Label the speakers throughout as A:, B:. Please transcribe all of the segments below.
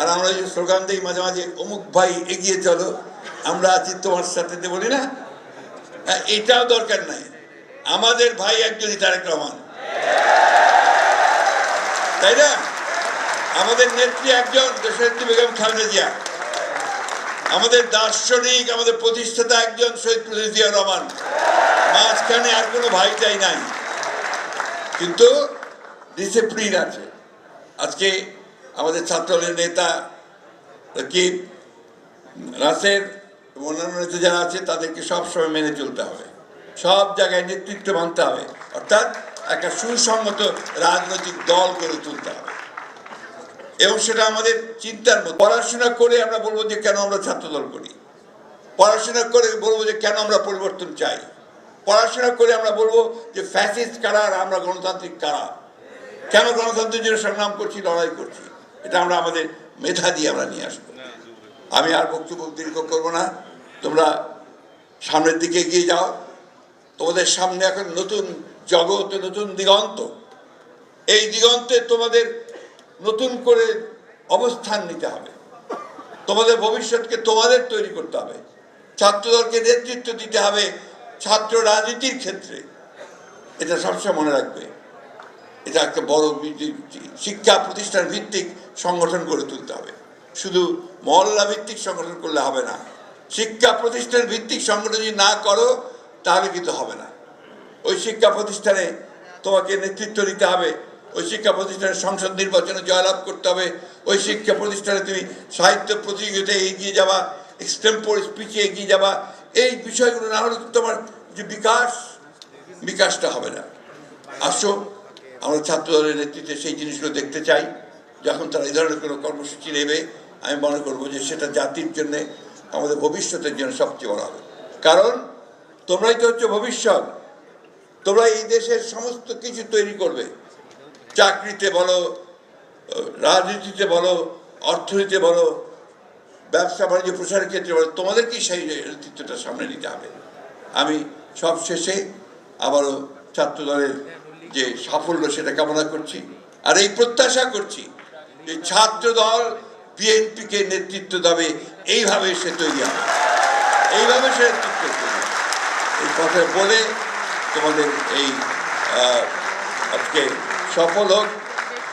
A: আর আমরা যে স্লোগান দিই মাঝে মাঝে, অমুক ভাই এগিয়ে চলো, আমরা আছি তোমার সাথে, বলি না? এটাও দরকার নাই। আমাদের ভাই একজনই তারেক রহমান, তাই না? আমাদের নেত্রী একজন, দেশনেত্রী বেগম খালেদা জিয়া। আমাদের দার্শনিক, আমাদের প্রতিষ্ঠাতা একজন, শহীদ প্রেসিডেন্ট জিয়াউর রহমান। মাঝখানে আর কোনো ভাই চাই নাই, কিন্তু ডিসিপ্লিন আছে। আজকে আমাদের ছাত্রদলের নেতা কি রাসের অন্যান্য নেতা যারা আছে, তাদেরকে সবসময় মেনে চলতে হবে, সব জায়গায় নেতৃত্ব মানতে হবে, অর্থাৎ একটা সুসংগত রাজনৈতিক দল গড়ে তুলতে হবে। এবং সেটা আমাদের চিন্তার মধ্যে। পড়াশোনা করে আমরা বলবো যে কেন আমরা ছাত্রদল করি, পড়াশোনা করে বলবো যে কেন আমরা পরিবর্তন চাই, পড়াশোনা করে আমরা বলবো যে ফ্যাসিস্ট কারা আর আমরা গণতান্ত্রিক কারা, কেন গণতন্ত্রের জন্য সংগ্রাম করছি, লড়াই করছি। এটা আমরা আমাদের মেধা দিয়ে আমরা নিয়ে আসবো। আমি আর বক্তব্য দীর্ঘ করবো না, তোমরা সামনের দিকে এগিয়ে যাও। তোমাদের সামনে এখন নতুন জগৎ, নতুন দিগন্ত। এই দিগন্তে তোমাদের নতুন করে অবস্থান নিতে হবে, তোমাদের ভবিষ্যৎকে তোমাদের তৈরি করতে হবে। ছাত্রদলকে নেতৃত্ব দিতে হবে ছাত্র রাজনীতির ক্ষেত্রে, এটা সবসময় মনে রাখবে। এটা একটা বড় শিক্ষা প্রতিষ্ঠান ভিত্তিক সংগঠন গড়ে তুলতে হবে, শুধু মহল্লা ভিত্তিক সংগঠন করলে হবে না। শিক্ষা প্রতিষ্ঠান ভিত্তিক সংগঠন যদি না করো তাহলে কিন্তু হবে না। ওই শিক্ষা প্রতিষ্ঠানে তোমাকে নেতৃত্ব দিতে হবে, ওই শিক্ষা প্রতিষ্ঠানের সংসদ নির্বাচনে জয়লাভ করতে হবে, ওই শিক্ষা প্রতিষ্ঠানে তুমি সাহিত্য প্রতিযোগিতায় এগিয়ে যাবা, এক্সটেম্পোর স্পিচে এগিয়ে যাবা। এই বিষয়গুলো না হলে তোমার যে বিকাশটা হবে না। আসো, আমরা ছাত্রদলের নেতৃত্বে সেই জিনিসগুলো দেখতে চাই। যখন তারা এই ধরনের কোনো কর্মসূচি নেবে, আমি মনে করবো যে সেটা জাতির জন্যে, আমাদের ভবিষ্যতের জন্য সবচেয়ে বড় হবে। কারণ তোমরাই তো হচ্ছে ভবিষ্যৎ, তোমরা এই দেশের সমস্ত কিছু তৈরি করবে। চাকরিতে বলো, রাজনীতিতে বলো, অর্থনীতিতে বলো, ব্যবসা বাণিজ্য প্রসারের ক্ষেত্রে বলো, তোমাদেরকেই সেই নেতৃত্বটা সামনে নিতে হবে। আমি সব শেষে আবারও ছাত্রদলের যে সাফল্য সেটা কামনা করছি, আর এই প্রত্যাশা করছি যে ছাত্রদল বিএনপিকে নেতৃত্ব দেবে, এইভাবে সে তৈরি হবে, এইভাবে সে নেতৃত্ব তৈরি। এই কথা বলে তোমাদের এই আজকে সফল হোক,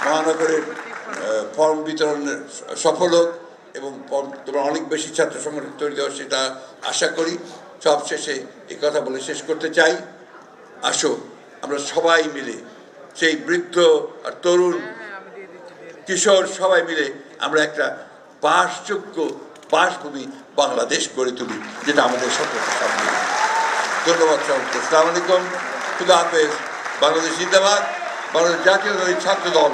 A: মহানগরের ফর্ম বিতরণের সফল হোক, এবং তোমরা অনেক বেশি ছাত্র সংগঠন তৈরি দেওয়া সেটা আশা করি। সব শেষে এই কথা বলে শেষ করতে চাই, আসো আমরা সবাই মিলে, সেই বৃদ্ধ আর তরুণ কিশোর সবাই মিলে আমরা একটা বাসযোগ্য বাসভূমি বাংলাদেশ গড়ে তুলি, যেটা আমাদের সকলের সামনে। ধন্যবাদ সবাইকে। আসসালামু আলাইকুম, খুদা হাফেজ। বাংলাদেশ জিন্দাবাদ, বাংলাদেশ জাতীয়তাবাদী ছাত্র দল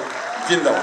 A: জিন্দাবাদ।